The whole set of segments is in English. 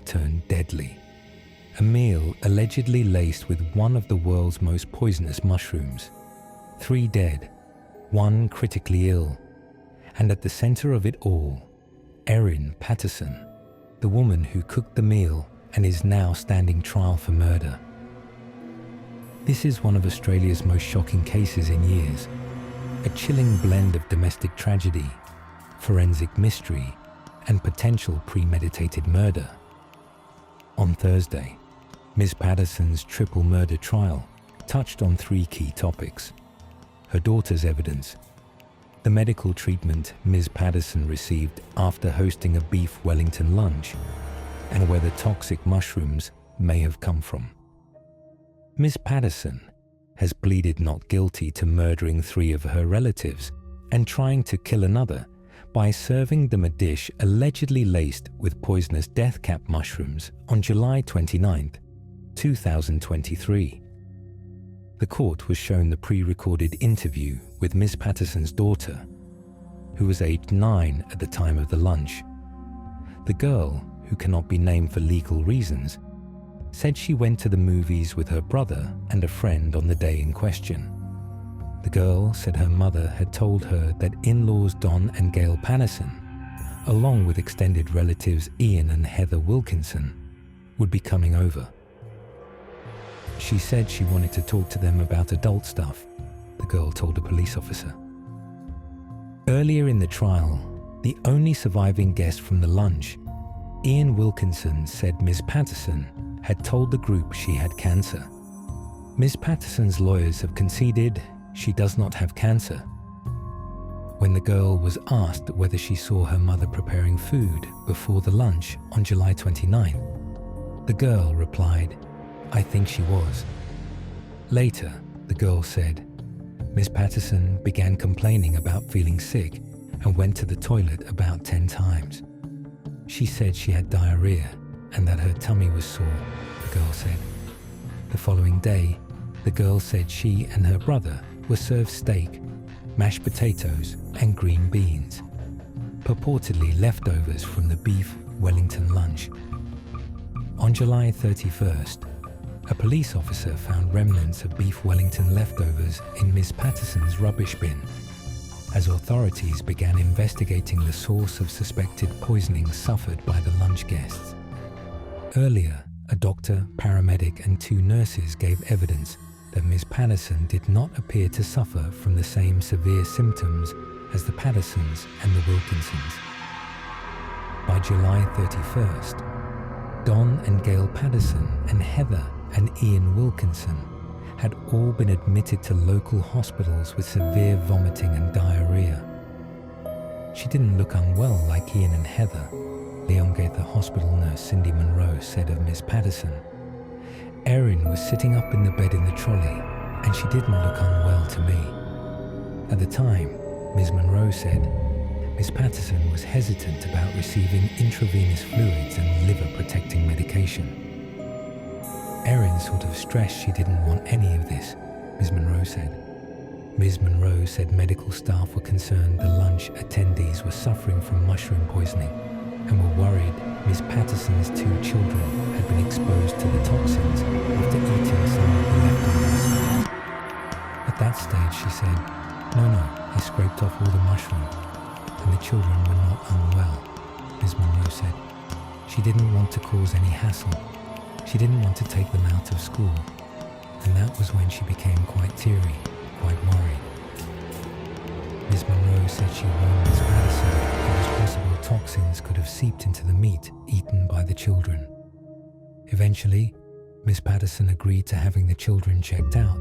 turned deadly. A meal allegedly laced with one of the world's most poisonous mushrooms. 3 dead, 1 critically ill. And at the center of it all, Erin Patterson, the woman who cooked the meal and is now standing trial for murder. This is one of Australia's most shocking cases in years. A chilling blend of domestic tragedy, forensic mystery, and potential premeditated murder. On Thursday, Ms. Patterson's triple murder trial touched on 3 key topics: her daughter's evidence, the medical treatment Ms. Patterson received after hosting a beef Wellington lunch, and where the toxic mushrooms may have come from. Ms. Patterson has pleaded not guilty to murdering 3 of her relatives and trying to kill another by serving them a dish allegedly laced with poisonous death cap mushrooms on July 29, 2023. The court was shown the pre-recorded interview with Ms. Patterson's daughter, who was aged 9 at the time of the lunch. The girl, who cannot be named for legal reasons, said she went to the movies with her brother and a friend on the day in question. The girl said her mother had told her that in-laws Don and Gail Patterson, along with extended relatives Ian and Heather Wilkinson, would be coming over. She said she wanted to talk to them about adult stuff, the girl told a police officer. Earlier in the trial, the only surviving guest from the lunch, Ian Wilkinson, said Ms. Patterson had told the group she had cancer. Ms. Patterson's lawyers have conceded she does not have cancer. When the girl was asked whether she saw her mother preparing food before the lunch on July 29, the girl replied, "I think she was." Later, the girl said, Ms. Patterson began complaining about feeling sick and went to the toilet about 10 times. She said she had diarrhea and that her tummy was sore, the girl said. The following day, the girl said she and her brother were served steak, mashed potatoes, and green beans, purportedly leftovers from the beef Wellington lunch. On July 31st, a police officer found remnants of beef Wellington leftovers in Ms. Patterson's rubbish bin, as authorities began investigating the source of suspected poisoning suffered by the lunch guests. Earlier, a doctor, paramedic, and 2 nurses gave evidence that Ms. Patterson did not appear to suffer from the same severe symptoms as the Pattersons and the Wilkinsons. By July 31st, Don and Gail Patterson and Heather and Ian Wilkinson had all been admitted to local hospitals with severe vomiting and diarrhea. She didn't look unwell like Ian and Heather, Leongatha hospital nurse Cindy Monroe said of Ms. Patterson. Erin was sitting up in the bed in the trolley, and she didn't look unwell to me. At the time, Ms. Monroe said, Ms. Patterson was hesitant about receiving intravenous fluids and liver-protecting medication. Erin sort of stressed she didn't want any of this, Ms. Monroe said. Ms. Monroe said medical staff were concerned the lunch attendees were suffering from mushroom poisoning and were worried Ms. Patterson's 2 children had been exposed to the toxins after eating some of the leftovers. At that stage, she said, no, I scraped off all the mushroom, and the children were not unwell, Ms. Monroe said. She didn't want to cause any hassle. She didn't want to take them out of school, and that was when she became quite teary, quite worried. Ms. Monroe said she warned Ms. Patterson it was possible toxins could have seeped into the meat eaten by the children. Eventually, Ms. Patterson agreed to having the children checked out.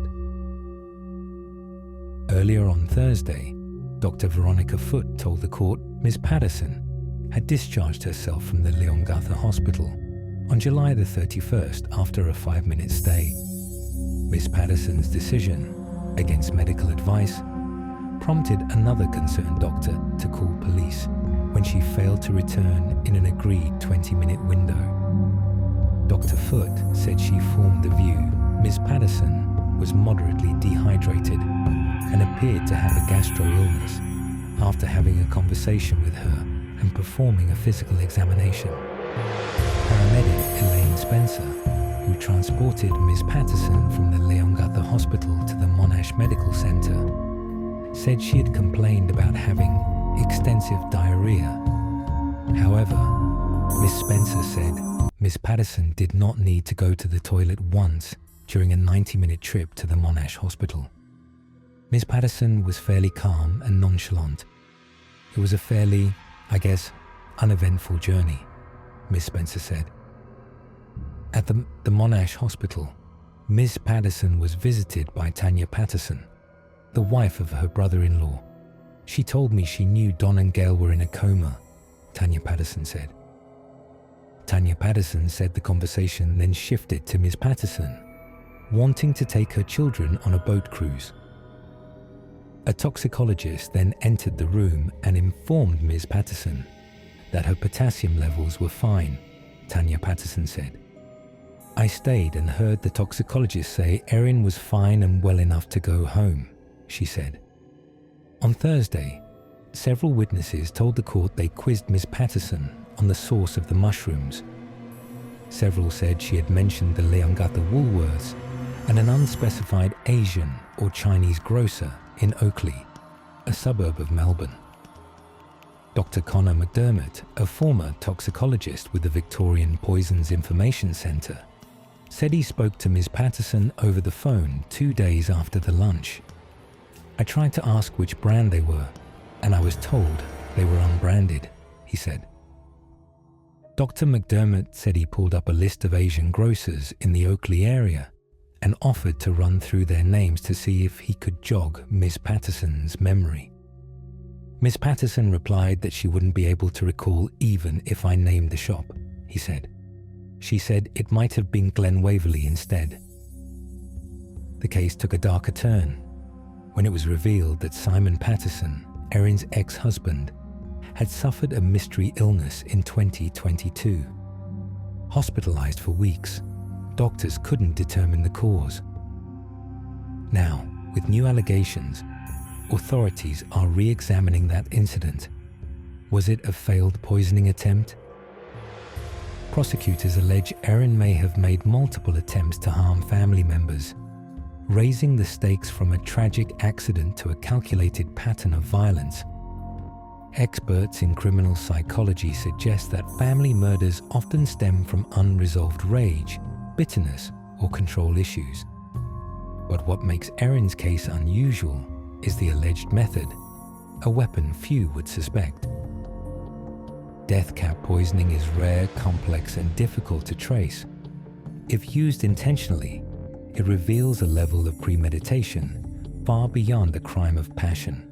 Earlier on Thursday, Dr. Veronica Foote told the court Ms. Patterson had discharged herself from the Leongatha Hospital on July the 31st after a 5-minute stay. Ms. Patterson's decision, against medical advice, prompted another concerned doctor to call police when she failed to return in an agreed 20-minute window. Dr. Foote said she formed the view Ms. Patterson was moderately dehydrated and appeared to have a gastro-illness after having a conversation with her and performing a physical examination. Paramedics Spencer, who transported Ms. Patterson from the Leongatha Hospital to the Monash Medical Center, said she had complained about having extensive diarrhea. However, Ms. Spencer said Ms. Patterson did not need to go to the toilet once during a 90-minute trip to the Monash Hospital. Ms. Patterson was fairly calm and nonchalant. It was a fairly, I guess, uneventful journey, Ms. Spencer said. At the Monash Hospital, Ms. Patterson was visited by Tanya Patterson, the wife of her brother-in-law. She told me she knew Don and Gail were in a coma, Tanya Patterson said. Tanya Patterson said the conversation then shifted to Ms. Patterson, wanting to take her children on a boat cruise. A toxicologist then entered the room and informed Ms. Patterson that her potassium levels were fine, Tanya Patterson said. I stayed and heard the toxicologist say Erin was fine and well enough to go home, she said. On Thursday, several witnesses told the court they quizzed Ms. Patterson on the source of the mushrooms. Several said she had mentioned the Leongatha Woolworths and an unspecified Asian or Chinese grocer in Oakley, a suburb of Melbourne. Dr. Connor McDermott, a former toxicologist with the Victorian Poisons Information Centre, said he spoke to Ms. Patterson over the phone 2 days after the lunch. I tried to ask which brand they were, and I was told they were unbranded, he said. Dr. McDermott said he pulled up a list of Asian grocers in the Oakley area and offered to run through their names to see if he could jog Ms. Patterson's memory. Ms. Patterson replied that she wouldn't be able to recall even if I named the shop, he said. She said it might have been Glen Waverley instead. The case took a darker turn when it was revealed that Simon Patterson, Erin's ex-husband, had suffered a mystery illness in 2022. Hospitalized for weeks, doctors couldn't determine the cause. Now, with new allegations, authorities are re-examining that incident. Was it a failed poisoning attempt? Prosecutors allege Erin may have made multiple attempts to harm family members, raising the stakes from a tragic accident to a calculated pattern of violence. Experts in criminal psychology suggest that family murders often stem from unresolved rage, bitterness, or control issues. But what makes Erin's case unusual is the alleged method, a weapon few would suspect. Death cap poisoning is rare, complex, and difficult to trace. If used intentionally, it reveals a level of premeditation far beyond a crime of passion.